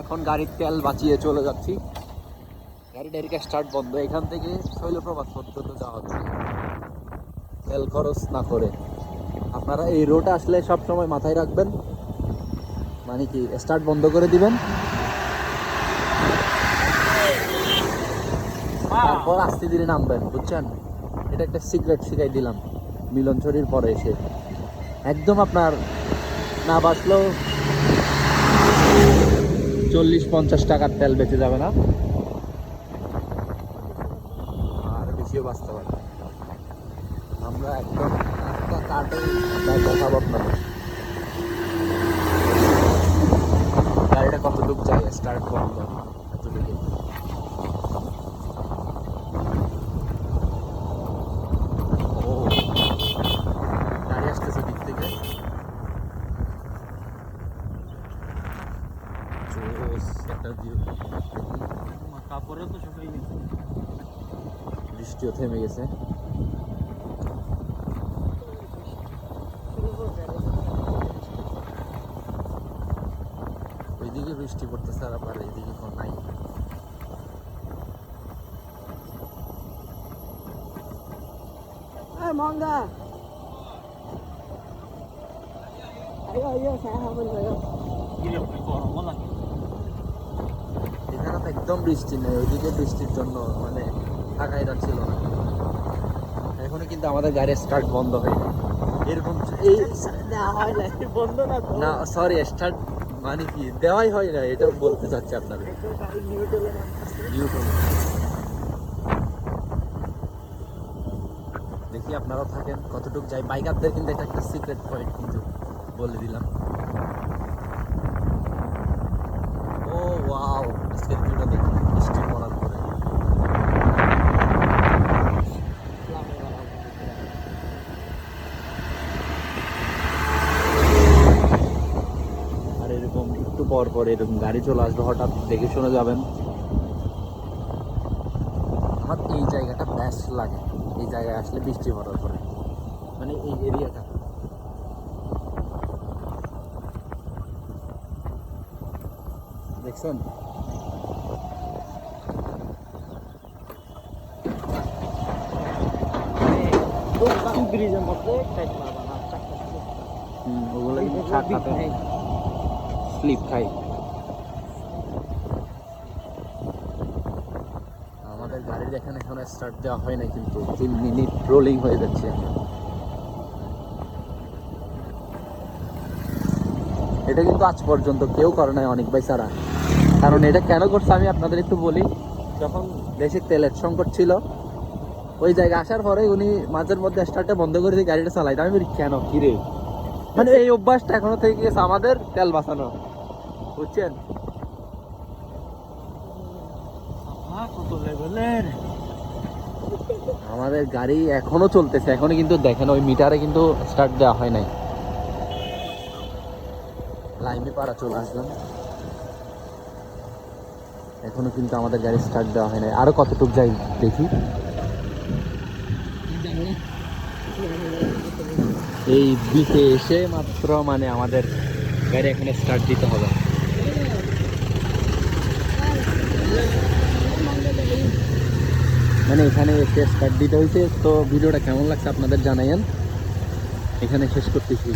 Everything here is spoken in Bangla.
এখন গাড়ির তেল বাঁচিয়ে চলে যাচ্ছি। গাড়ি ডাইরেক্ট স্টার্ট বন্ধ। এখান থেকে শৈলপ্রপাত পর্যন্ত যাওয়া হচ্ছে তেল খরচ না করে। আপনারা এই রোডে আসলে সব সময় মাথায় রাখবেন, মানে কি স্টার্ট বন্ধ করে দিবেন, তারপর আস্তে ধীরে নামবেন, বুঝছেন? এটা একটা সিক্রেট শিখাই দিলাম মিলনছড়ির পরে এসে। একদম আপনার না বাসলেও 40-50 টাকার তেল বেঁচে যাবে না, আর বেশিও বাঁচতে পারে। আমরা একদম একটা কাটে দেখাবো আপনাদের গাড়িটা কতটুকু যায়। স্টার্ট বন্ধ এতটুকু। ও গাড়ি আসতেছে দিক থেকে। একটা ভিউ। কাপড়ে তো শুকিয়ে গেছে, বৃষ্টিও থেমে গেছে। ওইদিকে বৃষ্টি পড়তেছে আর আবার এইদিকে কোনো নাই। Manga. Ayo saya hamil ayo. এখানে তো একদম বৃষ্টি নেই, ওইদিকে বৃষ্টির জন্য মানে থাকাই যাচ্ছিল না। এখনো কিন্তু আমাদের গাড়ি স্টার্ট বন্ধ হয়নি। এরকম এই বন্ধ না তো? না সরি, স্টার্ট মানে কি দেওয়াই হয় না, এটা বলতে চাচ্ছি আপনাদের। দেখি আপনারাও থাকেন কতটুকু যাই। বাইকারদের কিন্তু এটা একটা সিক্রেট পয়েন্ট কিন্তু বলে দিলাম। ও ওয়াও, আজকের ভিউটা দেখি বৃষ্টি পড়ার পরে। আর এরকম একটু পর পর এরকম গাড়ি চলে আসবে, হঠাৎ দেখে শুনে যাবেন। আমার এই জায়গাটা বেস্ট লাগে, এই জায়গায় আসলে বৃষ্টি পড়ার পরে, মানে এই এরিয়াটা। দেখছেন ব্রিজের মধ্যে টাইট মারবা না, চাকা ওগুলো কিন্তু চাকাতে স্লিপ খাই। আমাদের গাড়ির এখানে এখন স্টার্ট দেওয়া হয় না, কিন্তু 3 মিনিট রোলিং হয়ে যাচ্ছে। এটা কিন্তু আজ পর্যন্ত কেউ করে নাই, অনেক ভাই ছাড়া। কারণ এটা কেন করছে আমি আপনাদের একটু বলি। যখন দেশে তেলের সংকট ছিল, ওই জায়গায় আসার পরে উনি মাঝের মধ্যে স্টার্টটা বন্ধ করে দিয়ে গাড়িটা চালাইতো। আমি বলি কেন, কিরে, মানে এই অভ্যাসটা এখনো থেকে গেছে আমাদের তেল বাঁচানো, বুঝছেন? কত লেভেলের আমাদের গাড়ি এখনো চলতেছে, এখনো কিন্তু দেখেন ওই মিটারে কিন্তু স্টার্ট দেওয়া হয় নাই। লাইমে পাড়া চলে আসলাম, এখনো কিন্তু আমাদের গাড়ি স্টার্ট দেওয়া হয় নাই। আরো কতটুকু যাই দেখি। এই বিচে এসে মাত্র মানে আমাদের গাড়ি এখানে স্টার্ট দিতে হবে। মানে এখানে এসে স্টার্ট দিতে হয়েছে। তো ভিডিওটা কেমন লাগছে আপনাদের জানাইয়েন। এখানে শেষ করতেছি।